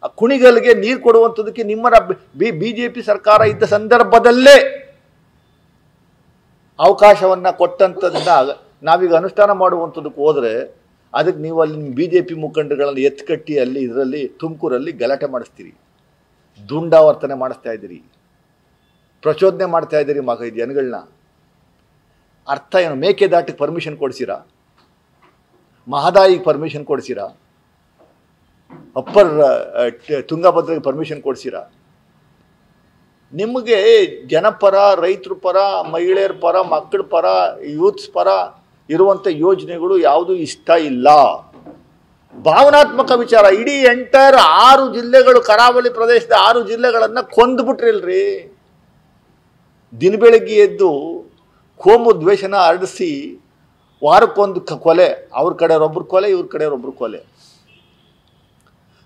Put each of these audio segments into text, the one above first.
ಆ ಕುಣಿಗಲ್ಗೆ ನೀರು ಕೊಡುವಂಥದ್ದಕ್ಕೆ ನಿಮ್ಮರ ಬಿಜೆಪಿ ಸರ್ಕಾರ ಇದ್ದ ಸಂದರ್ಭದಲ್ಲೇ ಅವಕಾಶವನ್ನ ಕೊಟ್ಟಂಥದ್ದನ್ನ ನಾವೀಗ ಅನುಷ್ಠಾನ ಮಾಡುವಂಥದ್ದಕ್ಕೆ ಹೋದರೆ ಅದಕ್ಕೆ ನೀವು ಅಲ್ಲಿ ಬಿಜೆಪಿ ಮುಖಂಡಗಳನ್ನು ಎತ್ಕಟ್ಟಿ ಅಲ್ಲಿ ಇದರಲ್ಲಿ ತುಮಕೂರಲ್ಲಿ ಗಲಾಟೆ ಮಾಡಿಸ್ತೀರಿ, ದುಂಡಾವರ್ತನೆ ಮಾಡಿಸ್ತಾ ಇದ್ದೀರಿ, ಪ್ರಚೋದನೆ ಮಾಡ್ತಾ ಇದ್ದೀರಿ ಜನಗಳನ್ನ. ಅರ್ಥ ಏನು? ಮೇಕೆದಾಟಿಗೆ ಪರ್ಮಿಷನ್ ಕೊಡಿಸಿರಾ? ಮಹದಾಯಿಗೆ ಪರ್ಮಿಷನ್ ಕೊಡಿಸಿರಾ? ಅಪ್ಪರ್ ತುಂಗಭದ್ರೆಗೆ ಪರ್ಮಿಷನ್ ಕೊಡಿಸಿರಾ? ನಿಮಗೆ ಜನಪರ, ರೈತರ ಪರ, ಮಹಿಳೆಯರ ಪರ, ಮಕ್ಕಳ ಪರ, ಯೂತ್ಸ್ ಪರ ಇರುವಂಥ ಯೋಜನೆಗಳು ಯಾವುದೂ ಇಷ್ಟ ಇಲ್ಲ. ಭಾವನಾತ್ಮಕ ವಿಚಾರ. ಇಡೀ ಎಂಟೈರ್ 6 ಜಿಲ್ಲೆಗಳು, ಕರಾವಳಿ ಪ್ರದೇಶದ 6 ಜಿಲ್ಲೆಗಳನ್ನು ಕೊಂದುಬಿಟ್ರಿಲ್ರಿ. ದಿನ ಬೆಳಗ್ಗೆ ಎದ್ದು ಕೋಮು ದ್ವೇಷನ ಹರಡಿಸಿ ವಾರಕ್ಕೊಂದು ಕೊಲೆ, ಅವ್ರ ಕಡೆಯವರೊಬ್ಬರು ಕೊಲೆ, ಇವ್ರ ಕಡೆಯವರೊಬ್ಬರು ಕೊಲೆ.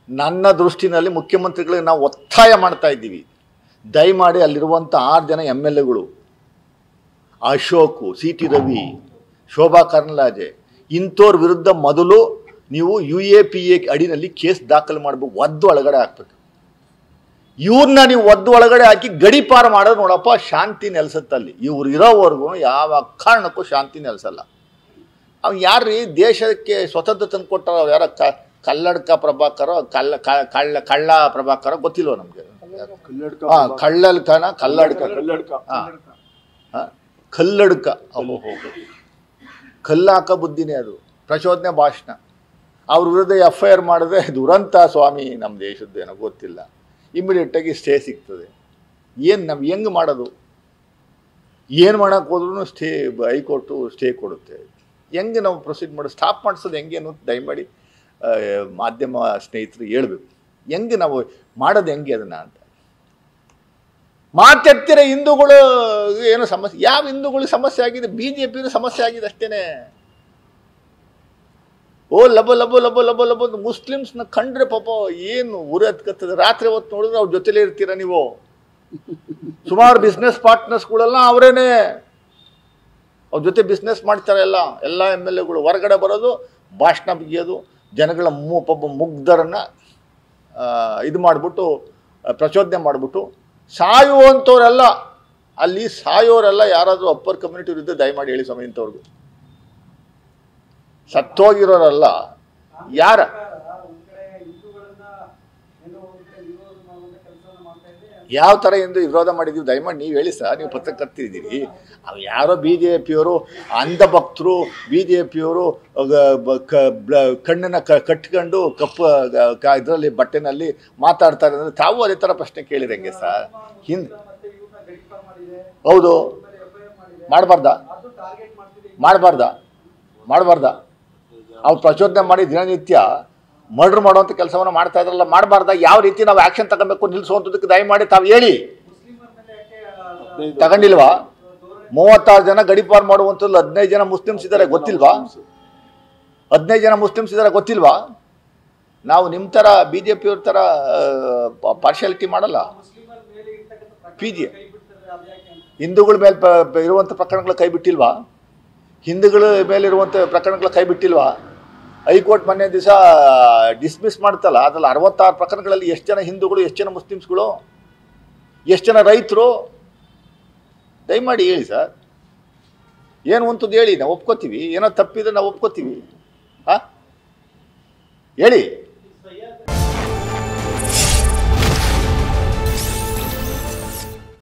ನನ್ನ ದೃಷ್ಟಿನಲ್ಲಿ ಮುಖ್ಯಮಂತ್ರಿಗಳಿಗೆ ನಾವು ಒತ್ತಾಯ ಮಾಡ್ತಾ ಇದ್ದೀವಿ, ದಯಮಾಡಿ ಅಲ್ಲಿರುವಂಥ 6 ಜನ MLAಗಳು, ಅಶೋಕು, CT ರವಿ, ಶೋಭಾ ಕರಂದ್ಲಾಜೆ, ಇಂಥವ್ರ ವಿರುದ್ಧ ಮೊದಲು ನೀವು UAPA ಅಡಿನಲ್ಲಿ ಕೇಸ್ ದಾಖಲು ಮಾಡಬೇಕು, ಒದ್ದು ಒಳಗಡೆ ಹಾಕ್ಬೇಕು. ಇವ್ರನ್ನ ನೀವು ಒದ್ದು ಒಳಗಡೆ ಹಾಕಿ ಗಡಿಪಾರು ಮಾಡೋದು ನೋಡಪ್ಪ, ಶಾಂತಿ ನೆಲೆಸುತ್ತಲ್ಲಿ. ಇವ್ರು ಇರೋವರೆಗೂ ಯಾವ ಕಾರಣಕ್ಕೂ ಶಾಂತಿ ನೆಲೆಸಲ್ಲ. ಅವ್ನು ಯಾರ್ರೀ ದೇಶಕ್ಕೆ ಸ್ವತಂತ್ರ ತಂದು ಕೊಟ್ಟಾರ? ಅವ್ರು ಯಾರ ಕಲ್ಲಡ್ಕ ಪ್ರಭಾಕರ, ಕಳ್ಳ ಪ್ರಭಾಕರ ಗೊತ್ತಿಲ್ವ ನಮಗೆ? ಕಳ್ಳಲ್ಕನ ಕಲ್ಲಡ್ಕ, ಕಲ್ಲಡ್ಕ, ಕಲ್ಲಾಕ ಬುದ್ಧಿನೇ ಅದು, ಪ್ರಚೋದನೆ ಭಾಷಣ. ಅವ್ರ ವಿರುದ್ಧ FIR ಮಾಡಿದ್ರೆ ದುರಂತ ಸ್ವಾಮಿ, ನಮ್ಮ ದೇಶದ್ದೇನೋ ಗೊತ್ತಿಲ್ಲ. ಇಮಿಡಿಯೇಟಾಗಿ ಸ್ಟೇ ಸಿಗ್ತದೆ. ಏನು ನಾವು ಹೆಂಗೆ ಮಾಡೋದು? ಏನು ಮಾಡೋಕ್ಕೆ ಹೋದ್ರೂ ಸ್ಟೇ, ಹೈಕೋರ್ಟು ಸ್ಟೇ ಕೊಡುತ್ತೆ. ಹೆಂಗೆ ನಾವು ಪ್ರೊಸೀಡ್ ಮಾಡೋದು, ಸ್ಟಾಪ್ ಮಾಡಿಸೋದು ಹೆಂಗೆ ಅನ್ನೋದು ದಯಮಾಡಿ ಮಾಧ್ಯಮ ಸ್ನೇಹಿತರು ಹೇಳ್ಬೇಕು. ಹೆಂಗೆ ನಾವು ಮಾಡೋದು ಹೆಂಗೆ ಅದನ್ನು ಅಂತ ಮಾತೆತ್ತಿರ. ಹಿಂದೂಗಳು ಏನೋ ಸಮಸ್ಯೆ, ಯಾವ ಹಿಂದೂಗಳಿಗೆ ಸಮಸ್ಯೆ ಆಗಿದೆ? BJP ಸಮಸ್ಯೆ ಆಗಿದೆ ಅಷ್ಟೇನೆ. ಓ ಲಬ ಲಬ ಲಬ ಲಬ ಲಬ ಮುಸ್ಲಿಮ್ಸ್ನ ಕಂಡ್ರೆ ಪಾಪ ಏನು ಉರಿ ಹತ್ಕತ್ತದೆ. ರಾತ್ರಿ ಹೊತ್ತು ನೋಡಿದ್ರೆ ಅವ್ರ ಜೊತೆಲೇ ಇರ್ತೀರ ನೀವು. ಸುಮಾರು ಬಿಸ್ನೆಸ್ ಪಾರ್ಟ್ನರ್ಸ್ಗಳೆಲ್ಲ ಅವರೇನೆ, ಅವ್ರ ಜೊತೆ ಬಿಸ್ನೆಸ್ ಮಾಡ್ತಾರೆ. ಎಲ್ಲ MLAಗಳು ಹೊರಗಡೆ ಬರೋದು, ಭಾಷಣ ಬಿಗಿಯೋದು, ಜನಗಳ ಮುಗ್ಧರನ್ನು ಇದು ಮಾಡಿಬಿಟ್ಟು ಪ್ರಚೋದನೆ ಮಾಡಿಬಿಟ್ಟು ಸಾಯುವಂಥವರೆಲ್ಲ, ಅಲ್ಲಿ ಸಾಯೋರೆಲ್ಲ ಯಾರಾದರೂ ಅಪ್ಪರ್ ಕಮ್ಯುನಿಟಿ ವಿರುದ್ಧ ದಯಮಾಡಿ ಹೇಳಿ ಸ್ವಾಮಿ. ಇಂಥವ್ರಿಗೂ ಸತ್ತೋಗಿರೋರಲ್ಲ ಯಾರ ಯಾವ ಥರ ಎಂದು ವಿರೋಧ ಮಾಡಿದ್ದೀವಿ ದಯಮಾಡಿ ನೀವು ಹೇಳಿ ಸರ್. ನೀವು ಪತ್ರಕರ್ತಿದ್ದೀರಿ. ಅವು ಯಾರೋ BJPಯವರು ಅಂಧಭಕ್ತರು, BJPಯವರು ಕಣ್ಣನ್ನು ಕಟ್ಕೊಂಡು ಕಪ್ಪು ಇದರಲ್ಲಿ ಬಟ್ಟೆನಲ್ಲಿ ಮಾತಾಡ್ತಾರೆ ಅಂದರೆ ತಾವು ಅದೇ ಥರ ಪ್ರಶ್ನೆ ಕೇಳಿರಂಗೆ ಸರ್. ಹೌದು, ಮಾಡಬಾರ್ದ ಅವ್ರು ಪ್ರಚೋದನೆ ಮಾಡಿ ದಿನನಿತ್ಯ ಮರ್ಡರ್ ಮಾಡುವಂಥ ಕೆಲಸವನ್ನು ಮಾಡ್ತಾ ಇದ್ರಲ್ಲ, ಮಾಡಬಾರ್ದ? ಯಾವ ರೀತಿ ನಾವು ಆ್ಯಕ್ಷನ್ ತಗೋಬೇಕು ನಿಲ್ಲಿಸುವಂಥದ್ದಕ್ಕೆ ದಯಮಾಡಿ ತಾವು ಹೇಳಿ. ತಗೊಂಡಿಲ್ವಾ? 36 ಜನ ಗಡಿಪಾರು ಮಾಡುವಂಥದ್ದು 15 ಜನ ಮುಸ್ಲಿಮ್ಸ್ ಇದ್ದಾರೆ, ಗೊತ್ತಿಲ್ವಾ? 15 ಜನ ಮುಸ್ಲಿಮ್ಸ್ ಇದ್ದಾರೆ, ಗೊತ್ತಿಲ್ವಾ? ನಾವು ನಿಮ್ಮ ಥರ BJPಯವ್ರ ಥರ ಪಾರ್ಶಿಯಾಲಿಟಿ ಮಾಡಲ್ಲ. ಹಿಂದೂಗಳ ಮೇಲೆ ಇರುವಂಥ ಪ್ರಕರಣಗಳ ಕೈ ಬಿಟ್ಟಿಲ್ವಾ? ಹಿಂದೂಗಳ ಮೇಲೆ ಇರುವಂಥ ಪ್ರಕರಣಗಳ ಕೈ ಬಿಟ್ಟಿಲ್ವಾ? ಹೈಕೋರ್ಟ್ ಮೊನ್ನೆ ದಿವಸ ಡಿಸ್ಮಿಸ್ ಮಾಡ್ತಲ್ಲ, ಅದ್ರಲ್ಲಿ 66 ಪ್ರಕರಣಗಳಲ್ಲಿ ಎಷ್ಟು ಜನ ಹಿಂದೂಗಳು, ಎಷ್ಟು ಜನ ಮುಸ್ಲಿಮ್ಸ್ಗಳು, ಎಷ್ಟು ಜನ ರೈತರು? ದಯಮಾಡಿ ಹೇಳಿ ಸರ್. ಏನು ಅಂತದ್ದು ಹೇಳಿ, ನಾವು ಒಪ್ಕೋತೀವಿ. ಏನೋ ತಪ್ಪಿದ್ರೆ ನಾವು ಒಪ್ಕೋತೀವಿ. ಹೇಳಿ.